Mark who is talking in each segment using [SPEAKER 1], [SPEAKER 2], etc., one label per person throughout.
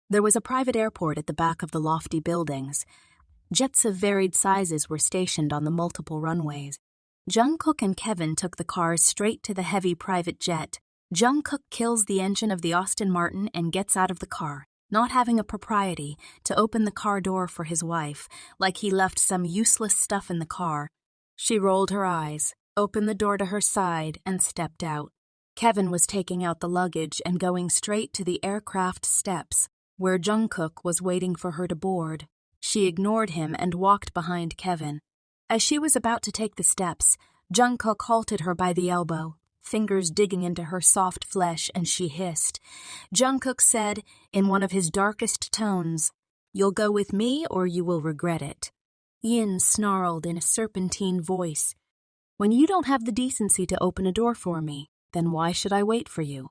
[SPEAKER 1] There was a private airport at the back of the lofty buildings. Jets of varied sizes were stationed on the multiple runways. Jungkook and Kevin took the cars straight to the heavy private jet. Jungkook kills the engine of the Aston Martin and gets out of the car, not having a propriety to open the car door for his wife, like he left some useless stuff in the car. She rolled her eyes, opened the door to her side, and stepped out. Kevin was taking out the luggage and going straight to the aircraft steps, where Jungkook was waiting for her to board. She ignored him and walked behind Kevin. As she was about to take the steps, Jungkook halted her by the elbow, fingers digging into her soft flesh, and she hissed. Jungkook said, in one of his darkest tones, "You'll go with me or you will regret it." Yin snarled in a serpentine voice, "When you don't have the decency to open a door for me, then why should I wait for you?"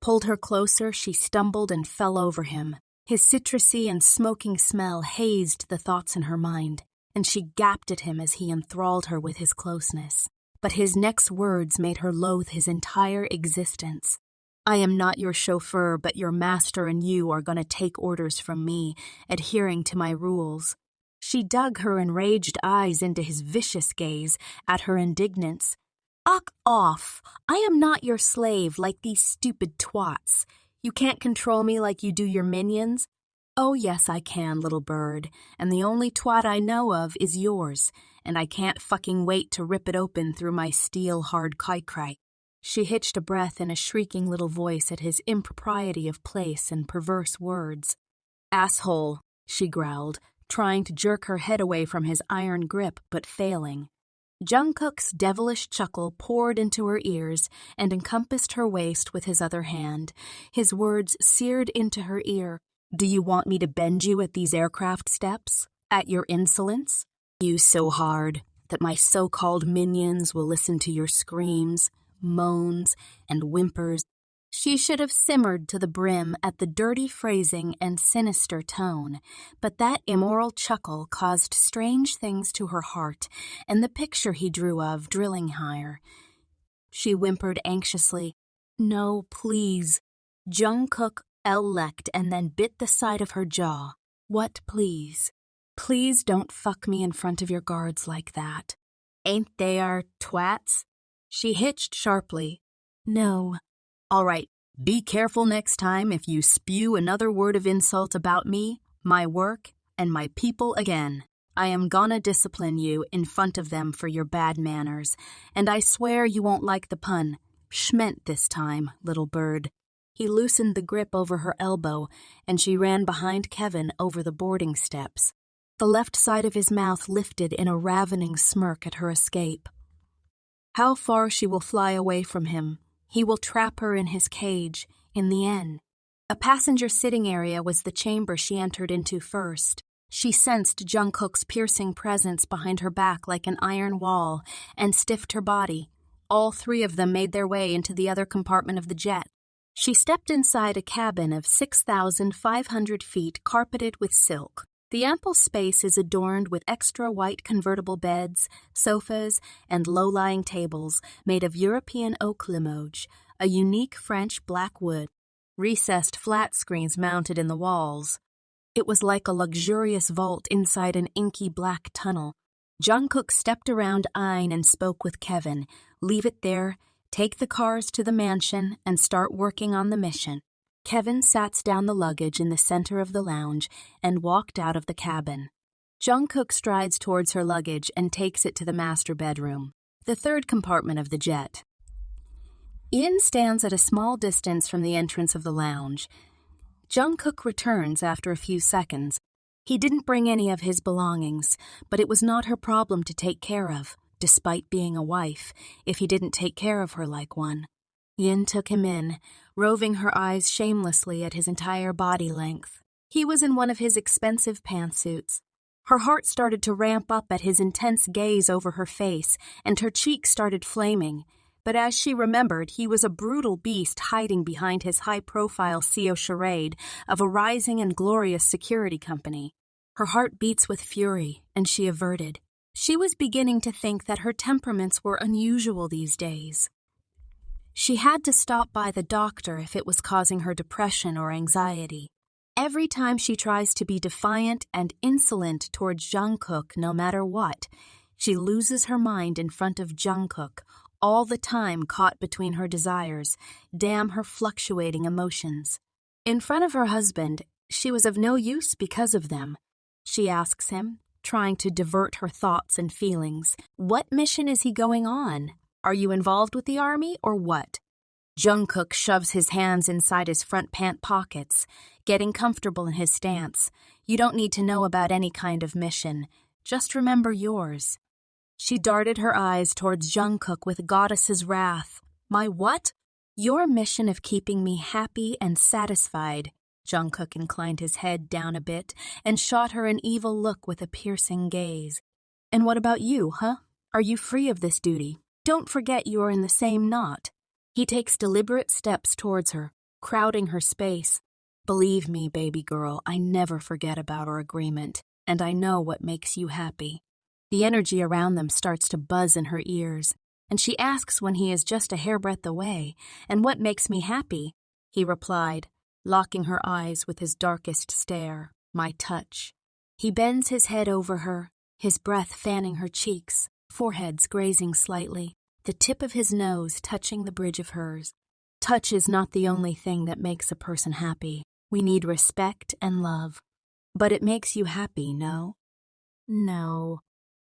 [SPEAKER 1] Pulled her closer, she stumbled and fell over him. His citrusy and smoking smell hazed the thoughts in her mind, and she gaped at him as he enthralled her with his closeness. But his next words made her loathe his entire existence. "I am not your chauffeur, but your master, and you are going to take orders from me, adhering to my rules." She dug her enraged eyes into his vicious gaze at her indignance. "Fuck off! I am not your slave like these stupid twats. You can't control me like you do your minions." "Oh yes, I can, little bird, and the only twat I know of is yours, and I can't fucking wait to rip it open through my steel-hard kaikrai." She hitched a breath in a shrieking little voice at his impropriety of place and perverse words. "Asshole," she growled, trying to jerk her head away from his iron grip, but failing. Jungkook's devilish chuckle poured into her ears and encompassed her waist with his other hand. His words seared into her ear. "Do you want me to bend you at these aircraft steps? At your insolence? You so hard that my so-called minions will listen to your screams, moans, and whimpers." She should have simmered to the brim at the dirty phrasing and sinister tone, but that immoral chuckle caused strange things to her heart, and the picture he drew of drilling higher. She whimpered anxiously, "No, please." Jungkook lecked and then bit the side of her jaw. "What, please? Please don't fuck me in front of your guards like that. Ain't they our twats?" She hitched sharply. "No." "All right, be careful next time if you spew another word of insult about me, my work, and my people again. I am gonna discipline you in front of them for your bad manners, and I swear you won't like the pun. Schment this time, little bird." He loosened the grip over her elbow, and she ran behind Kevin over the boarding steps. The left side of his mouth lifted in a ravening smirk at her escape. How far she will fly away from him. He will trap her in his cage, in the end. A passenger sitting area was the chamber she entered into first. She sensed Jungkook's piercing presence behind her back like an iron wall and stiffed her body. All three of them made their way into the other compartment of the jet. She stepped inside a cabin of 6,500 feet carpeted with silk. The ample space is adorned with extra white convertible beds, sofas, and low-lying tables made of European oak limoges, a unique French black wood, recessed flat screens mounted in the walls. It was like a luxurious vault inside an inky black tunnel. Jungkook stepped around Ain and spoke with Kevin. Leave it there, take the cars to the mansion, and start working on the mission. Kevin sat down the luggage in the center of the lounge and walked out of the cabin. Jungkook strides towards her luggage and takes it to the master bedroom, the third compartment of the jet. Ian stands at a small distance from the entrance of the lounge. Jungkook returns after a few seconds. He didn't bring any of his belongings, but it was not her problem to take care of, despite being a wife, if he didn't take care of her like one. Yin took him in, roving her eyes shamelessly at his entire body length. He was in one of his expensive pantsuits. Her heart started to ramp up at his intense gaze over her face, and her cheeks started flaming. But as she remembered, he was a brutal beast hiding behind his high-profile CEO charade of a rising and glorious security company. Her heart beats with fury, and she averted. She was beginning to think that her temperaments were unusual these days. She had to stop by the doctor if it was causing her depression or anxiety. Every time she tries to be defiant and insolent toward Jungkook no matter what, she loses her mind in front of Jungkook, all the time caught between her desires. Damn her fluctuating emotions. In front of her husband, she was of no use because of them. She asks him, trying to divert her thoughts and feelings, what mission is he going on? Are you involved with the army or what? Jungkook shoves his hands inside his front pant pockets, getting comfortable in his stance. You don't need to know about any kind of mission. Just remember yours. She darted her eyes towards Jungkook with goddess's wrath. My what? Your mission of keeping me happy and satisfied. Jungkook inclined his head down a bit and shot her an evil look with a piercing gaze. And what about you, huh? Are you free of this duty? Don't forget you are in the same knot. He takes deliberate steps towards her, crowding her space. Believe me, baby girl, I never forget about our agreement, and I know what makes you happy. The energy around them starts to buzz in her ears, and she asks when he is just a hairbreadth away, and what makes me happy? He replied, locking her eyes with his darkest stare, my touch. He bends his head over her, his breath fanning her cheeks, foreheads grazing slightly, the tip of his nose touching the bridge of hers. Touch is not the only thing that makes a person happy. We need respect and love. But it makes you happy, no? No.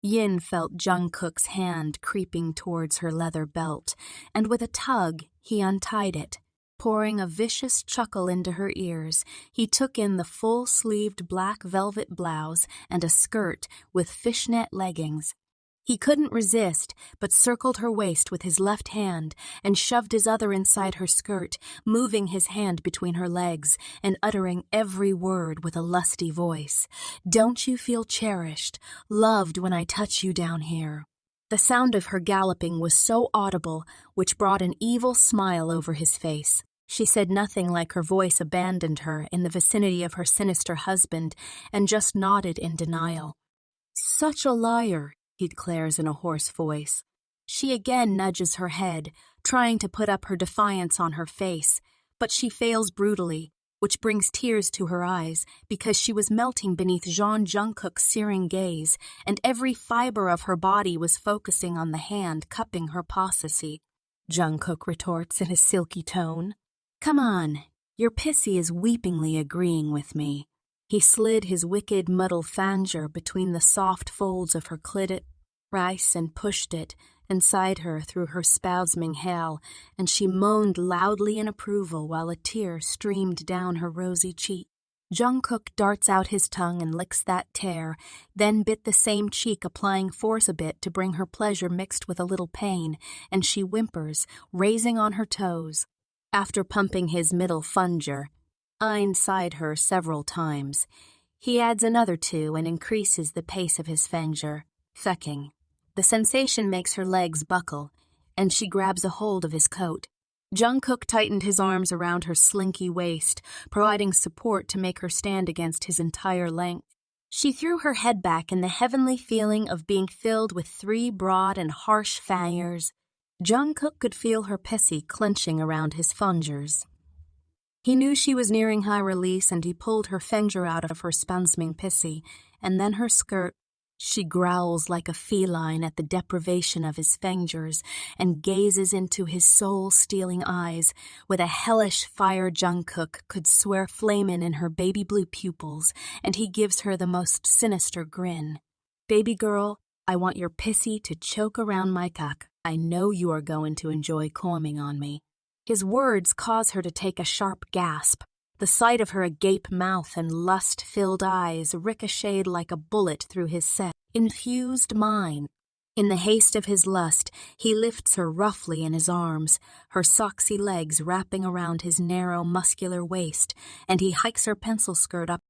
[SPEAKER 1] Yin felt Jungkook's hand creeping towards her leather belt, and with a tug, he untied it. Pouring a vicious chuckle into her ears, he took in the full-sleeved black velvet blouse and a skirt with fishnet leggings. He couldn't resist, but circled her waist with his left hand and shoved his other inside her skirt, moving his hand between her legs and uttering every word with a lusty voice. Don't you feel cherished, loved when I touch you down here? The sound of her galloping was so audible, which brought an evil smile over his face. She said nothing like her voice abandoned her in the vicinity of her sinister husband and just nodded in denial. Such a liar, he declares in a hoarse voice. She again nudges her head, trying to put up her defiance on her face, but she fails brutally, which brings tears to her eyes because she was melting beneath Jeon Jungkook's searing gaze, and every fiber of her body was focusing on the hand cupping her possecy. Jungkook retorts in his silky tone. Come on, your pissy is weepingly agreeing with me. He slid his wicked muddle fanger between the soft folds of her clit rice and pushed it inside her through her spasming hail, and she moaned loudly in approval while a tear streamed down her rosy cheek. Jungkook darts out his tongue and licks that tear, then bit the same cheek, applying force a bit to bring her pleasure mixed with a little pain, and she whimpers, raising on her toes. After pumping his middle funger inside her several times, he adds another two and increases the pace of his fanger, fecking. The sensation makes her legs buckle, and she grabs a hold of his coat. Jungkook tightened his arms around her slinky waist, providing support to make her stand against his entire length. She threw her head back in the heavenly feeling of being filled with three broad and harsh fingers. Jungkook could feel her pissy clenching around his fingers. He knew she was nearing high release, and he pulled her finger out of her spasming pissy, and then her skirt. She growls like a feline at the deprivation of his fingers and gazes into his soul-stealing eyes with a hellish fire. Jungkook could swear flamin' in her baby blue pupils, and he gives her the most sinister grin. Baby girl, I want your pissy to choke around my cock. I know you are going to enjoy combing on me. His words cause her to take a sharp gasp. The sight of her agape mouth and lust-filled eyes ricocheted like a bullet through his set, infused mind. In the haste of his lust, he lifts her roughly in his arms, her socksy legs wrapping around his narrow, muscular waist, and he hikes her pencil skirt up.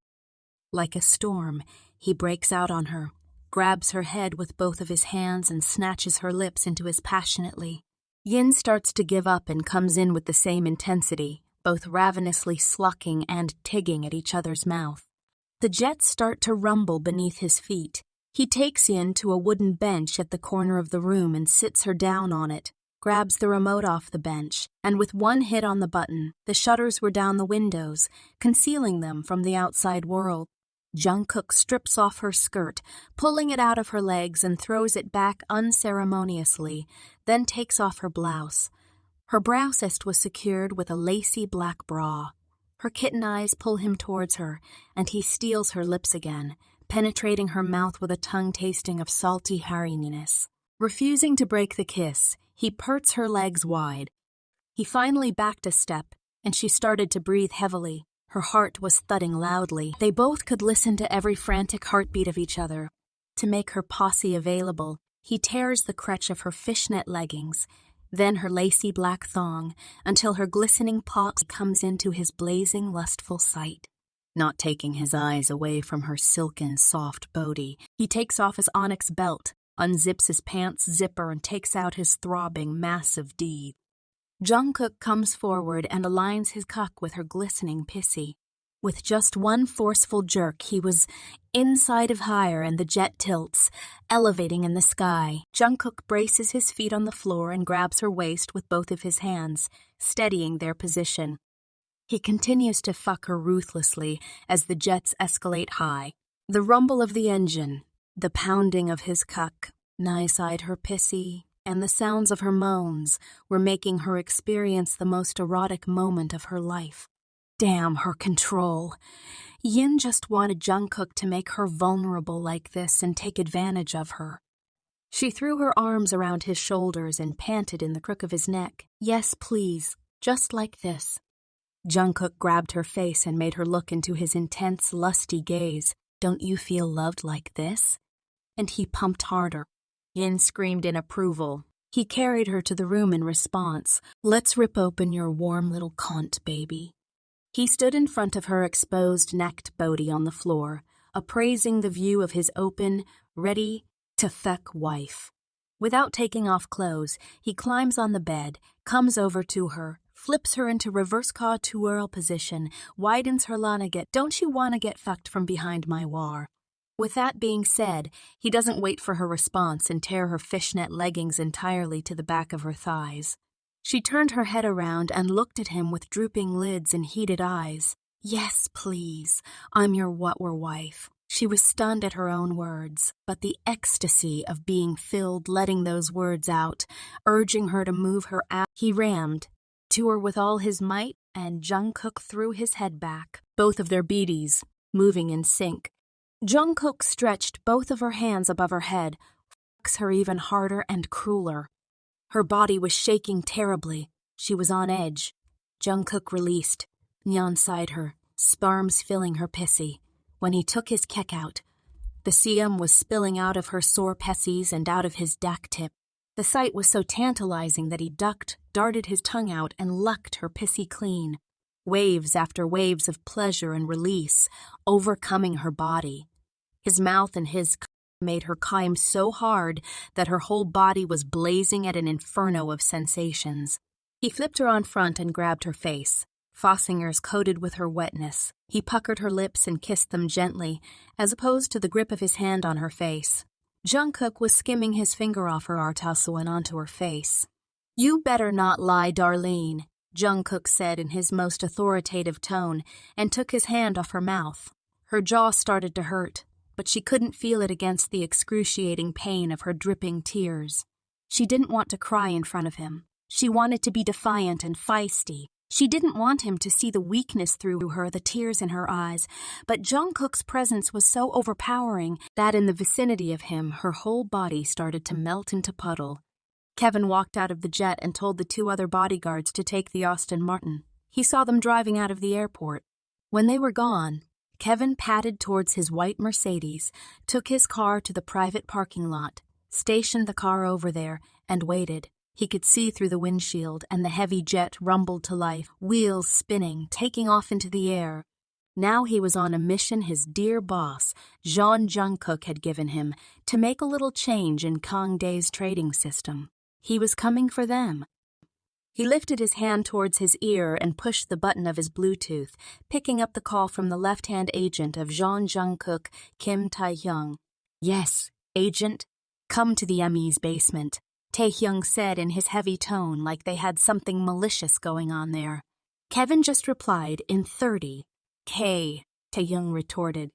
[SPEAKER 1] Like a storm, he breaks out on her, grabs her head with both of his hands and snatches her lips into his passionately. Yin starts to give up and comes in with the same intensity, both ravenously slucking and tigging at each other's mouth. The jets start to rumble beneath his feet. He takes Yin to a wooden bench at the corner of the room and sits her down on it, grabs the remote off the bench, and with one hit on the button, the shutters were down the windows, concealing them from the outside world. Jungkook strips off her skirt, pulling it out of her legs and throws it back unceremoniously, then takes off her blouse. Her blouseist was secured with a lacy black bra. Her kitten eyes pull him towards her, and he steals her lips again, penetrating her mouth with a tongue tasting of salty hairiness. Refusing to break the kiss, he perts her legs wide. He finally backed a step, and she started to breathe heavily. Her heart was thudding loudly. They both could listen to every frantic heartbeat of each other. To make her posse available, he tears the crotch of her fishnet leggings, then her lacy black thong, until her glistening pox comes into his blazing, lustful sight. Not taking his eyes away from her silken, soft body, he takes off his onyx belt, unzips his pants zipper, and takes out his throbbing, massive D. Jungkook comes forward and aligns his cock with her glistening pissy. With just one forceful jerk, he was inside of higher and the jet tilts, elevating in the sky. Jungkook braces his feet on the floor and grabs her waist with both of his hands, steadying their position. He continues to fuck her ruthlessly as the jets escalate high. The rumble of the engine, the pounding of his cuck, nigh-side her pissy, and the sounds of her moans were making her experience the most erotic moment of her life. Damn her control. Yin just wanted Jungkook to make her vulnerable like this and take advantage of her. She threw her arms around his shoulders and panted in the crook of his neck. Yes, please, just like this. Jungkook grabbed her face and made her look into his intense, lusty gaze. Don't you feel loved like this? And he pumped harder. Yin screamed in approval. He carried her to the room in response. Let's rip open your warm little cunt, baby. He stood in front of her exposed, necked body on the floor, appraising the view of his open, ready-to-fuck wife. Without taking off clothes, he climbs on the bed, comes over to her, flips her into reverse caw twirl position, widens her lanaget. Don't you wanna get fucked from behind my war? With that being said, he doesn't wait for her response and tear her fishnet leggings entirely to the back of her thighs. She turned her head around and looked at him with drooping lids and heated eyes. Yes, please, I'm your what-were wife. She was stunned at her own words, but the ecstasy of being filled letting those words out, urging her to move her out. He rammed to her with all his might, and Jungkook threw his head back, both of their beaties moving in sync. Jungkook stretched both of her hands above her head, fucks her even harder and crueler. Her body was shaking terribly. She was on edge. Jungkook released, onside her, sperms filling her pissy. When he took his keck out, the seum was spilling out of her sore pessies and out of his dack tip. The sight was so tantalizing that he ducked, darted his tongue out, and lucked her pissy clean. Waves after waves of pleasure and release, overcoming her body. His mouth and his made her climb so hard that her whole body was blazing at an inferno of sensations. He flipped her on front and grabbed her face, fingers coated with her wetness. He puckered her lips and kissed them gently, as opposed to the grip of his hand on her face. Jungkook was skimming his finger off her artasso and onto her face. You better not lie, Darlene, Jungkook said in his most authoritative tone, and took his hand off her mouth. Her jaw started to hurt, but she couldn't feel it against the excruciating pain of her dripping tears. She didn't want to cry in front of him. She wanted to be defiant and feisty. She didn't want him to see the weakness through her, the tears in her eyes, but Jungkook's presence was so overpowering that in the vicinity of him, her whole body started to melt into puddle. Kevin walked out of the jet and told the 2 other bodyguards to take the Aston Martin. He saw them driving out of the airport. When they were gone, Kevin padded towards his white Mercedes, took his car to the private parking lot, stationed the car over there, and waited. He could see through the windshield, and the heavy jet rumbled to life, wheels spinning, taking off into the air. Now he was on a mission his dear boss, Jean Jungkook, had given him to make a little change in Kangdae's trading system. He was coming for them. He lifted his hand towards his ear and pushed the button of his Bluetooth, picking up the call from the left-hand agent of Jean Jungkook, Kim Tae-hyung. Yes, agent, come to the ME's basement. Taehyung said in his heavy tone, like they had something malicious going on there. Kevin just replied in 30. K, Taehyung retorted.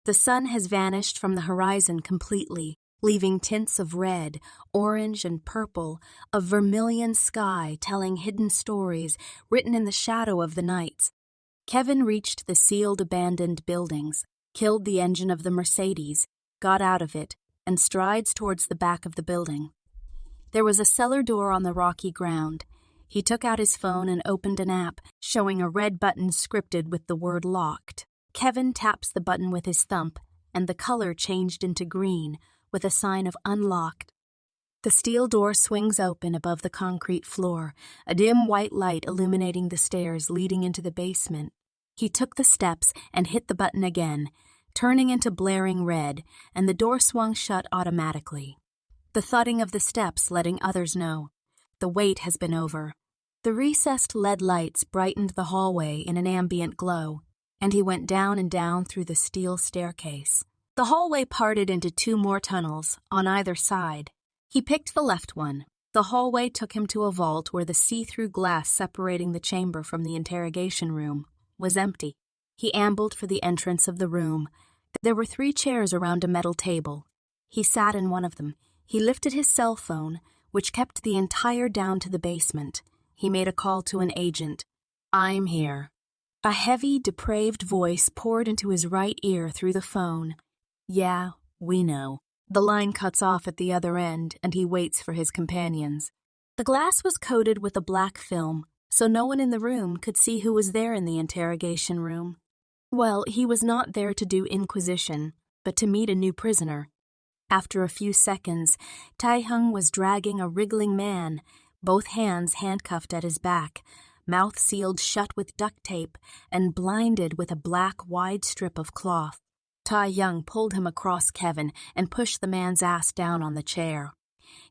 [SPEAKER 1] The sun has vanished from the horizon completely, leaving tints of red, orange, and purple, a vermilion sky telling hidden stories written in the shadow of the nights. Kevin reached the sealed abandoned buildings, killed the engine of the Mercedes, got out of it, and strides towards the back of the building. There was a cellar door on the rocky ground. He took out his phone and opened an app, showing a red button scripted with the word locked. Kevin taps the button with his thumb, and the color changed into green, with a sign of unlocked. The steel door swings open above the concrete floor, a dim white light illuminating the stairs leading into the basement. He took the steps and hit the button again, turning into blaring red, and the door swung shut automatically. The thudding of the steps letting others know. The wait has been over. The recessed LED lights brightened the hallway in an ambient glow, and he went down and down through the steel staircase. The hallway parted into 2 more tunnels, on either side. He picked the left one. The hallway took him to a vault where the see-through glass separating the chamber from the interrogation room was empty. He ambled for the entrance of the room. There were 3 chairs around a metal table. He sat in one of them. He lifted his cell phone, which kept the entire down to the basement. He made a call to an agent. "I'm here." A heavy, depraved voice poured into his right ear through the phone. "Yeah, we know." The line cuts off at the other end, and he waits for his companions. The glass was coated with a black film, so no one in the room could see who was there in the interrogation room. Well, he was not there to do inquisition, but to meet a new prisoner. After a few seconds, Taehyung was dragging a wriggling man, both hands handcuffed at his back, mouth sealed shut with duct tape, and blinded with a black wide strip of cloth. Taehyung pulled him across Kevin and pushed the man's ass down on the chair.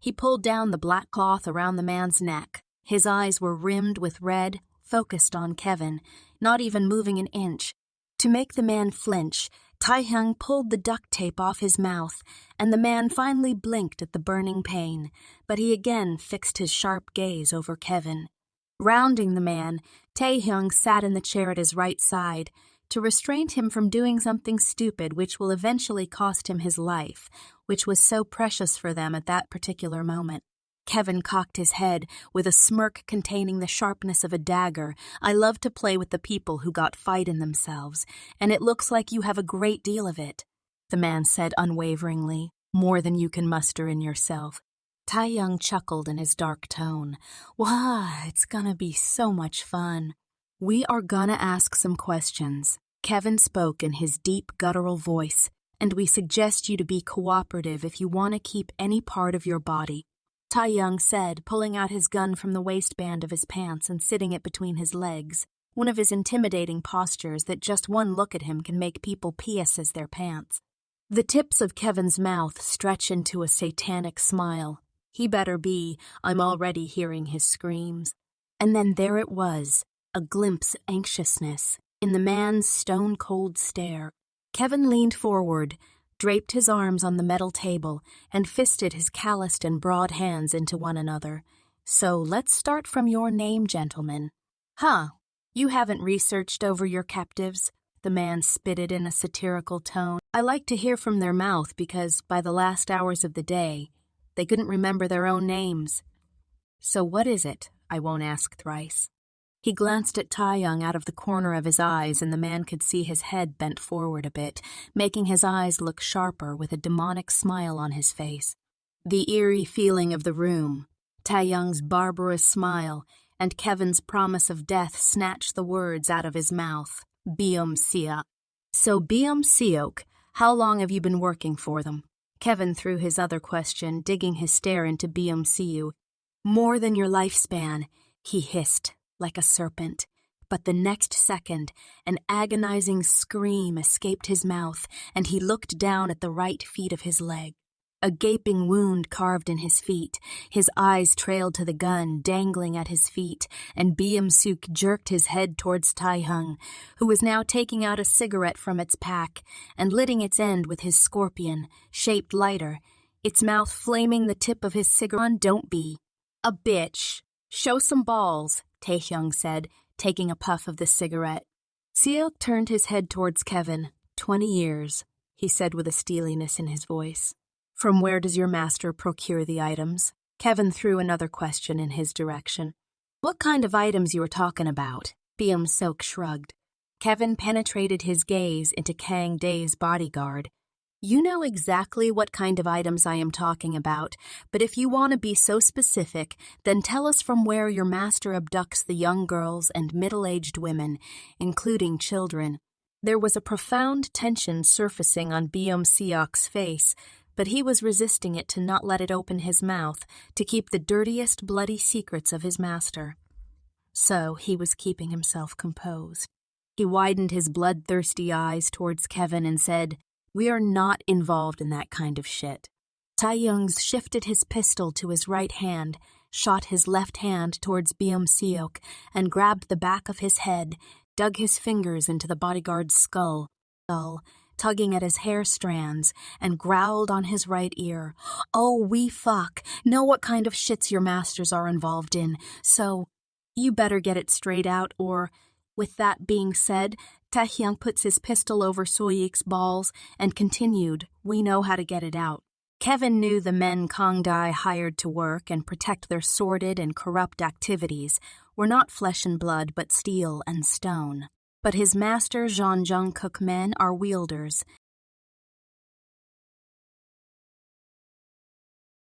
[SPEAKER 1] He pulled down the black cloth around the man's neck. His eyes were rimmed with red, focused on Kevin, not even moving an inch. To make the man flinch, Taehyung pulled the duct tape off his mouth, and the man finally blinked at the burning pain, but he again fixed his sharp gaze over Kevin. Rounding the man, Taehyung sat in the chair at his right side, to restrain him from doing something stupid which will eventually cost him his life, which was so precious for them at that particular moment. Kevin cocked his head with a smirk containing the sharpness of a dagger. "I love to play with the people who got fight in themselves, and it looks like you have a great deal of it," the man said unwaveringly, "more than you can muster in yourself." Taehyung chuckled in his dark tone. "Wah, it's gonna be so much fun. We are gonna ask some questions," Kevin spoke in his deep, guttural voice, "and we suggest you to be cooperative if you want to keep any part of your body," Taehyung said, pulling out his gun from the waistband of his pants and sitting it between his legs, one of his intimidating postures that just one look at him can make people pss their pants. The tips of Kevin's mouth stretch into a satanic smile. He better be, I'm already hearing his screams. And then there it was, a glimpse of anxiousness in the man's stone-cold stare. Kevin leaned forward, draped his arms on the metal table, and fisted his calloused and broad hands into one another. "So let's start from your name, gentlemen." "Huh, you haven't researched over your captives?" the man spitted in a satirical tone. "I like to hear from their mouth because, by the last hours of the day, they couldn't remember their own names. So what is it? I won't ask thrice." He glanced at Taehyung out of the corner of his eyes, and the man could see his head bent forward a bit, making his eyes look sharper with a demonic smile on his face. The eerie feeling of the room, Taehyung's barbarous smile, and Kevin's promise of death snatched the words out of his mouth. "Biom Siok." "So Biom Siok, how long have you been working for them?" Kevin threw his other question, digging his stare into Biom Siok. "More than your lifespan," he hissed, like a serpent. But the next second, an agonizing scream escaped his mouth, and he looked down at the right feet of his leg. A gaping wound carved in his feet. His eyes trailed to the gun dangling at his feet, and Biom-suk jerked his head towards Taehyung, who was now taking out a cigarette from its pack and lighting its end with his scorpion, shaped lighter. its mouth flaming the tip of his cigarette. Don't be a bitch. Show some balls, Taehyung said, taking a puff of the cigarette. Seok turned his head towards Kevin. 20 years, he said with a steeliness in his voice. From where does your master procure the items? Kevin threw another question in his direction. What kind of items you were talking about? Byung Seok shrugged. Kevin penetrated his gaze into Kang Dae's bodyguard. You know exactly what kind of items I am talking about, but if you want to be so specific, then tell us from where your master abducts the young girls and middle-aged women, including children. There was a profound tension surfacing on Byung Seok's face, but he was resisting it to not let it open his mouth, to keep the dirtiest bloody secrets of his master. So he was keeping himself composed. He widened his bloodthirsty eyes towards Kevin and said, We are not involved in that kind of shit. Taehyung shifted his pistol to his right hand, shot his left hand towards Byung Seok, and grabbed the back of his head, dug his fingers into the bodyguard's skull, tugging at his hair strands, and growled on his right ear. Oh, we fuck, know what kind of shits your masters are involved in, so you better get it straight out or... With that being said, Taehyung puts his pistol over Soyik's balls and continued, We know how to get it out. Kevin knew the men Kang Dae hired to work and protect their sordid and corrupt activities were not flesh and blood but steel and stone. But his master Jeon Jungkook men are wielders,